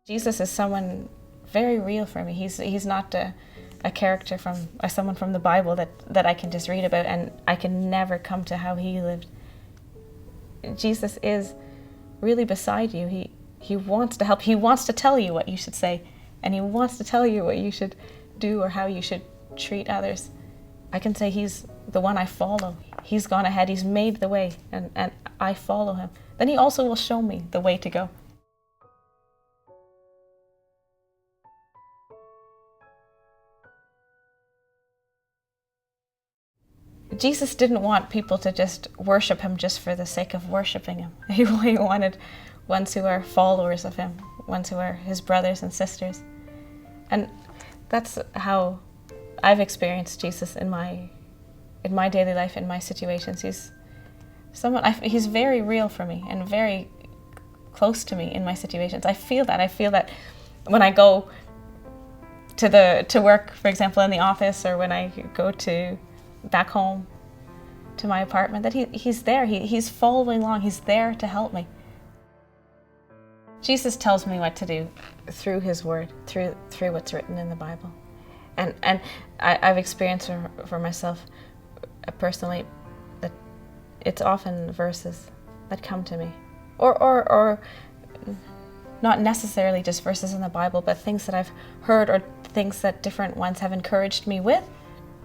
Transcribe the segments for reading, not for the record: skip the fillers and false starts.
Jesus is someone very real for me. He's not a character from someone from the Bible that I can just read about and I can never come to how he lived. Jesus is really beside you. He wants to help. He wants to tell you what you should say, and he wants to tell you what you should do or how you should treat others. I can say he's the one I follow. He's gone ahead. He's made the way, and I follow him. Then he also will show me the way to go. Jesus didn't want people to just worship him just for the sake of worshiping him. He wanted ones who are followers of him, ones who are his brothers and sisters. And that's how I've experienced Jesus in my daily life, in my situations. He's very real for me and very close to me in my situations. I feel that when I go to work, for example, in the office, or when I go back home to my apartment, that he's there. He's following along. He's there to help me. Jesus tells me what to do through his word, through what's written in the Bible. And I've experienced for myself personally that it's often verses that come to me, or not necessarily just verses in the Bible, but things that I've heard or things that different ones have encouraged me with.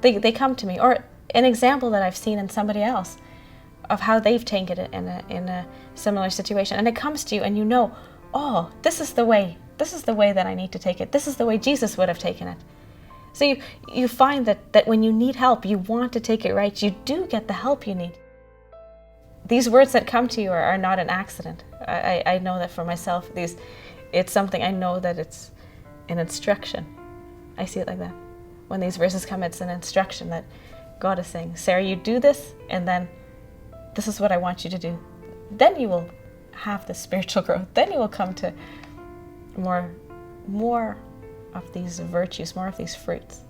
They come to me, or an example that I've seen in somebody else of how they've taken it in a similar situation, and it comes to you, and you know, oh, this is the way that I need to take it. This is the way Jesus would have taken it. So you find that when you need help, you want to take it right, you do get the help you need. These words that come to you are not an accident. I know that for myself. It's something, I know that it's an instruction. I see it like that. When these verses come, it's an instruction that God is saying, Sarah, you do this, and then this is what I want you to do. Then you will have the spiritual growth. Then you will come to more of these virtues, more of these fruits.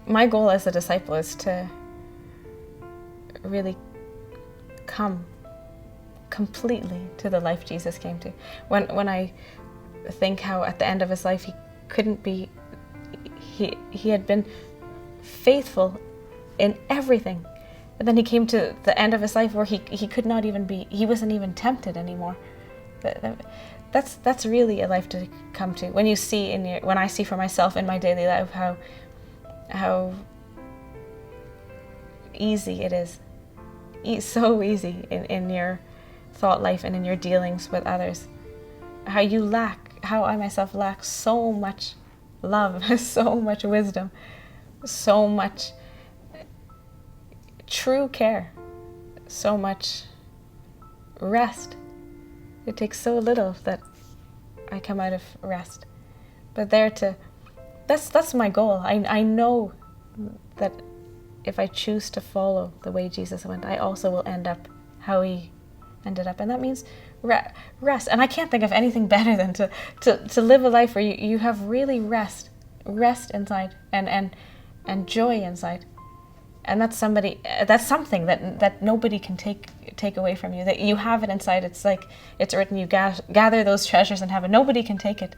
My goal as a disciple is to really come completely to the life Jesus came to. When I think how at the end of his life he had been faithful in everything, and then he came to the end of his life where he could not even he wasn't even tempted anymore. That's really a life to come to. When I see for myself in my daily life how easy it is, so easy in your thought life and in your dealings with others, how I myself lack so much love, so much wisdom, so much true care, so much rest. It takes so little that I come out of rest. But that's my goal. I know that if I choose to follow the way Jesus went, I also will end up how he ended up. And that means rest. And I can't think of anything better than to live a life where you have really rest inside and joy inside. And that's something that nobody can take away from you. That you have it inside. It's like it's written. You gather those treasures in heaven. Nobody can take it.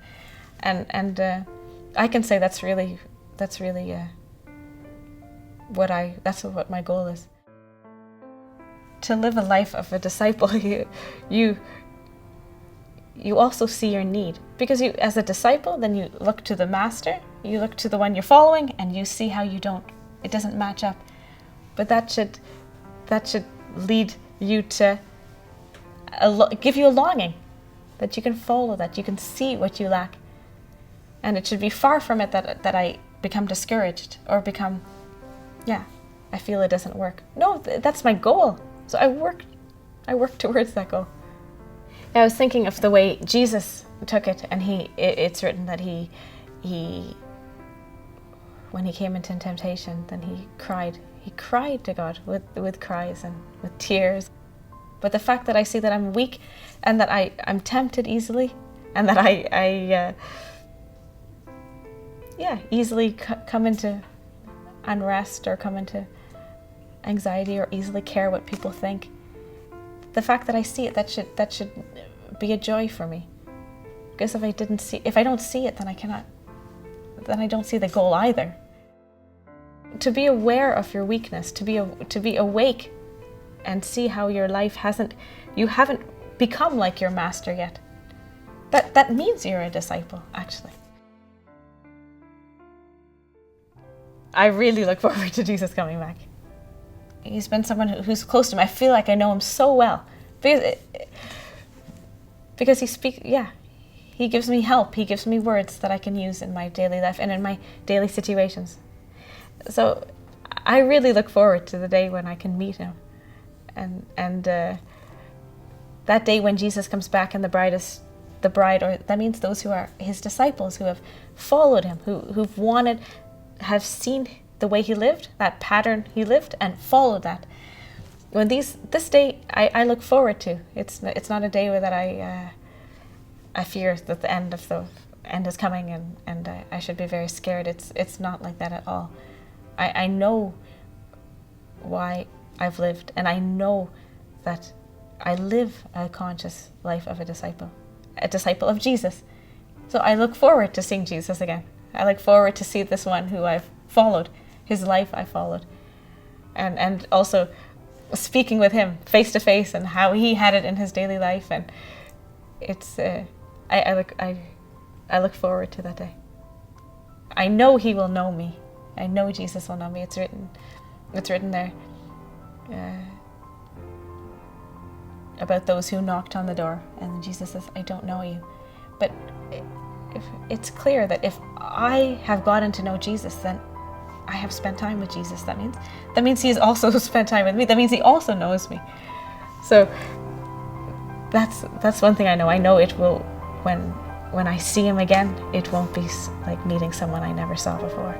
And I can say that's really what my goal is. To live a life of a disciple, you also see your need, because you, as a disciple, then you look to the master, you look to the one you're following, and you see how it doesn't match up. But that should lead you to give you a longing that you can follow, that you can see what you lack, and it should be far from it that I become discouraged or become, I feel it doesn't work. No, that's my goal. So I work towards that goal. I was thinking of the way Jesus took it, and it's written that he when he came into temptation, then he cried to God with cries and with tears. But the fact that I see that I'm weak and that I'm tempted easily, and that I easily come into unrest or come into anxiety or easily care what people think, the fact that I see it, that should be a joy for me. Because if I don't see it, then I don't see the goal either. To be aware of your weakness, to be awake and see how your life you haven't become like your master yet. That means you're a disciple, actually. I really look forward to Jesus coming back. He's been someone who's close to me. I feel like I know him so well. Because he gives me help. He gives me words that I can use in my daily life and in my daily situations. So I really look forward to the day when I can meet him. And that day when Jesus comes back and the bride, or that means those who are his disciples, who have followed him, have seen the way he lived, that pattern he lived, and followed that. When this day I look forward to. It's not a day that I fear that the end is coming and I should be very scared. It's not like that at all. I know why I've lived, and I know that I live a conscious life of a disciple of Jesus. So I look forward to seeing Jesus again. I look forward to see this one who I've followed, his life I followed, and also speaking with him face to face and how he had it in his daily life. And it's I look forward to that day. I know he will know me. I know Jesus will know me. It's written there about those who knocked on the door, and Jesus says, I don't know you. But it's clear that if I have gotten to know Jesus, then I have spent time with Jesus. That means he has also spent time with me. That means he also knows me. So that's one thing I know. I know it will, when I see him again, it won't be like meeting someone I never saw before.